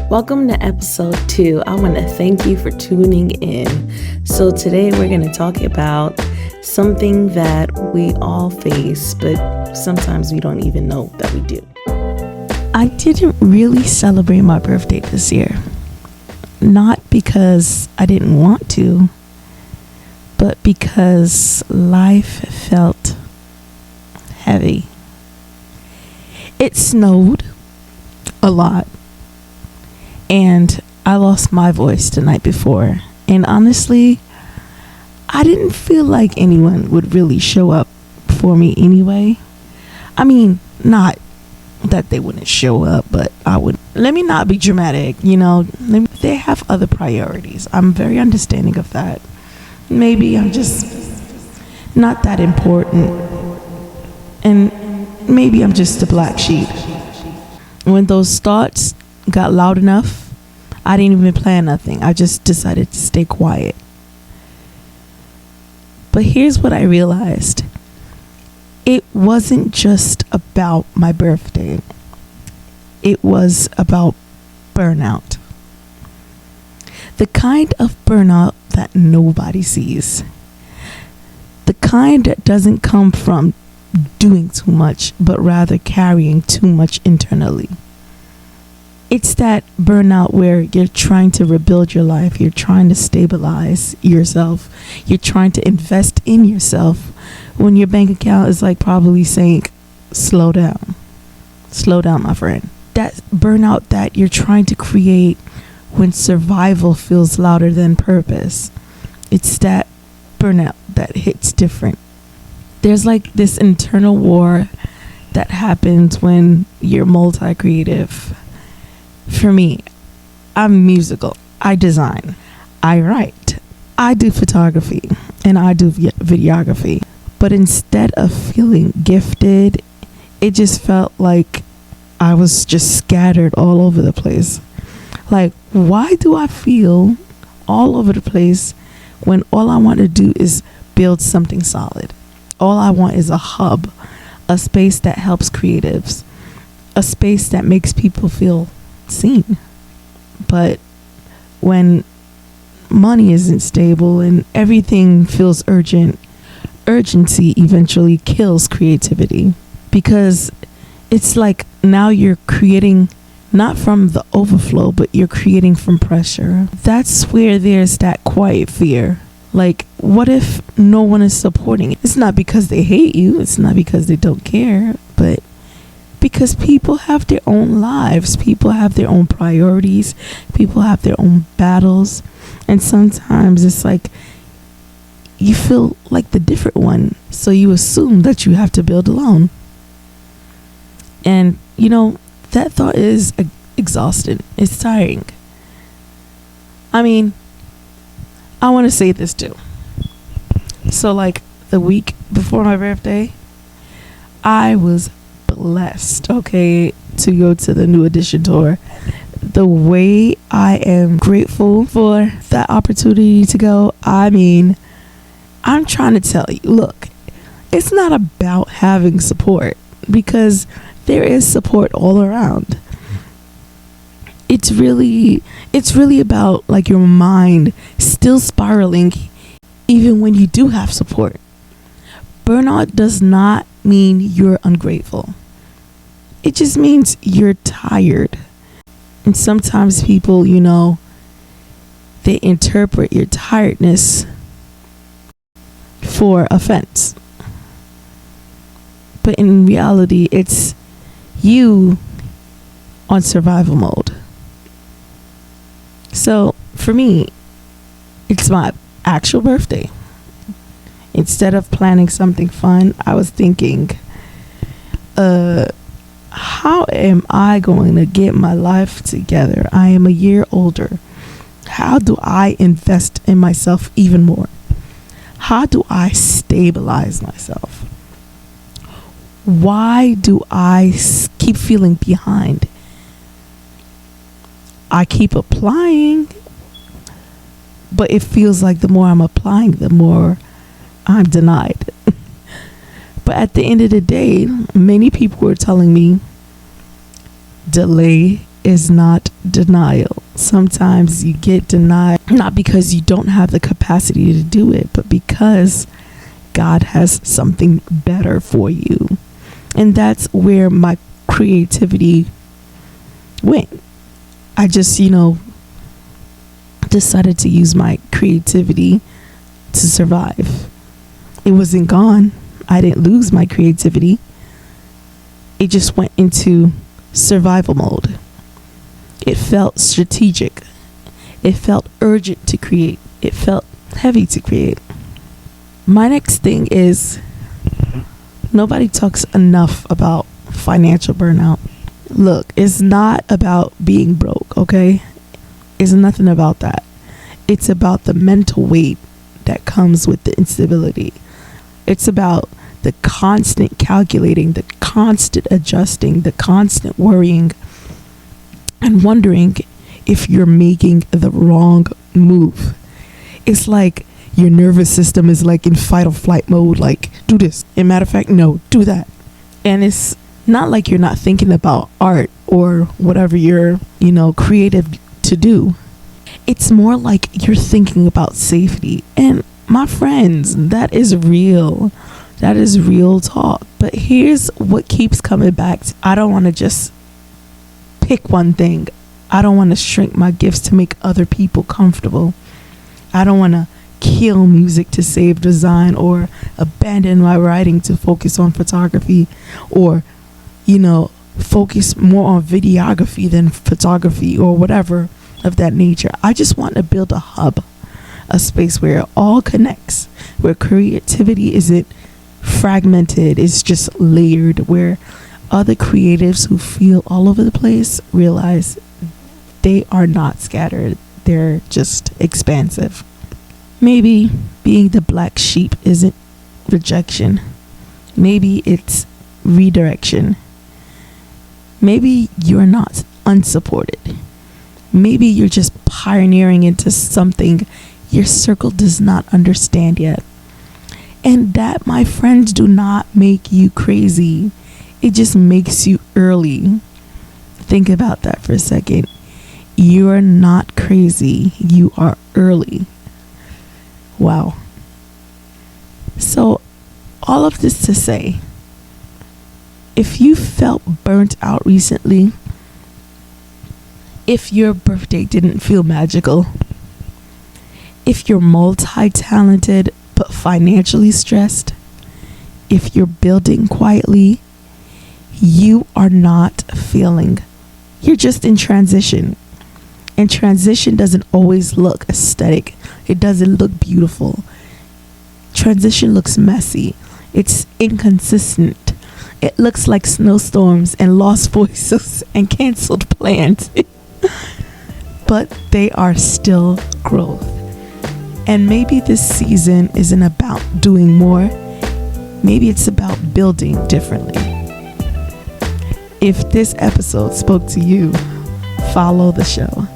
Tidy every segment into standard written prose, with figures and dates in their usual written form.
Welcome to episode 2. I want to thank you for tuning in. So today we're going to talk about something that we all face, but sometimes we don't even know that we do. I didn't really celebrate my birthday this year. Not because I didn't want to, but because life felt heavy. It snowed a lot. And I lost my voice the night before. And honestly, I didn't feel like anyone would really show up for me anyway. I mean, not that they wouldn't show up, but I would. Let me not be dramatic, they have other priorities. I'm very understanding of that. Maybe I'm just not that important. And maybe I'm just a black sheep. When those thoughts got loud enough, I didn't even plan nothing. I just decided to stay quiet. But here's what I realized. It wasn't just about my birthday. It was about burnout. The kind of burnout that nobody sees. The kind that doesn't come from doing too much, but rather carrying too much internally. It's that burnout where you're trying to rebuild your life. You're trying to stabilize yourself. You're trying to invest in yourself when your bank account is like probably saying, slow down. Slow down, my friend. That burnout that you're trying to create when survival feels louder than purpose. It's that burnout that hits different. There's like this internal war that happens when you're multi-creative. For me, I'm musical. I design. I write. I do photography. And I do videography. But instead of feeling gifted, it just felt like I was just scattered all over the place. Like, why do I feel all over the place when all I want to do is build something solid? All I want is a hub, a space that helps creatives, a space that makes people feel seen. But when money isn't stable and everything feels urgent, urgency eventually kills creativity, because it's like now you're creating not from the overflow, but you're creating from pressure. That's where there's that quiet fear. Like, what if no one is supporting it? It's not because they hate you. It's not because they don't care, but because people have their own lives. People have their own priorities. People have their own battles. And sometimes it's like you feel like the different one. So you assume that you have to build alone. And, that thought is exhausting. It's tiring. I mean, I want to say this too. So like the week before my birthday, I was blessed, to go to the New Edition tour. The way I am grateful for that opportunity to go, I mean, I'm trying to tell you, look, it's not about having support, because there is support all around. It's really about like your mind still spiraling even when you do have support. Burnout does not mean you're ungrateful. It just means you're tired. And sometimes people, they interpret your tiredness for offense. But in reality, it's you on survival mode. So for me, it's my actual birthday. Instead of planning something fun, I was thinking, how am I going to get my life together? I am a year older. How do I invest in myself even more? How do I stabilize myself? Why do I keep feeling behind? I keep applying, but it feels like the more I'm applying, the more I'm denied. But at the end of the day, many people were telling me, delay is not denial. Sometimes you get denied not because you don't have the capacity to do it, but because God has something better for you. And that's where my creativity went. I just, decided to use my creativity to survive. It wasn't gone. I didn't lose my creativity. It just went into survival mode. It felt strategic. It felt urgent to create. It felt heavy to create. My next thing is, nobody talks enough about financial burnout. Look, it's not about being broke, okay? It's nothing about that. It's about the mental weight that comes with the instability. It's about the constant calculating, the constant adjusting, the constant worrying, and wondering if you're making the wrong move. It's like your nervous system is like in fight or flight mode, like, do this. And matter of fact, no, do that. And it's not like you're not thinking about art or whatever you're, creative to do. It's more like you're thinking about safety. And my friends, that is real. That is real talk. But here's what keeps coming back. I don't want to just pick one thing. I don't want to shrink my gifts to make other people comfortable. I don't want to kill music to save design, or abandon my writing to focus on photography, or focus more on videography than photography, or whatever of that nature. I just want to build a hub, a space where it all connects, where creativity isn't fragmented, it's just layered, where other creatives who feel all over the place realize they are not scattered, they're just expansive. Maybe being the black sheep isn't rejection. Maybe it's redirection. Maybe you're not unsupported. Maybe you're just pioneering into something your circle does not understand yet. And that, my friends, do not make you crazy. It just makes you early. Think about that for a second. You're not crazy. You are early. Wow. So, all of this to say, if you felt burnt out recently, if your birthday didn't feel magical, if you're multi-talented but financially stressed, if you're building quietly, you are not failing. You're just in transition. And transition doesn't always look aesthetic. It doesn't look beautiful. Transition looks messy. It's inconsistent. It looks like snowstorms and lost voices and canceled plans. But they are still growth. And maybe this season isn't about doing more. Maybe it's about building differently. If this episode spoke to you, follow the show.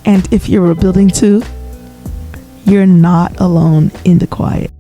And if you're rebuilding too, you're not alone in the quiet.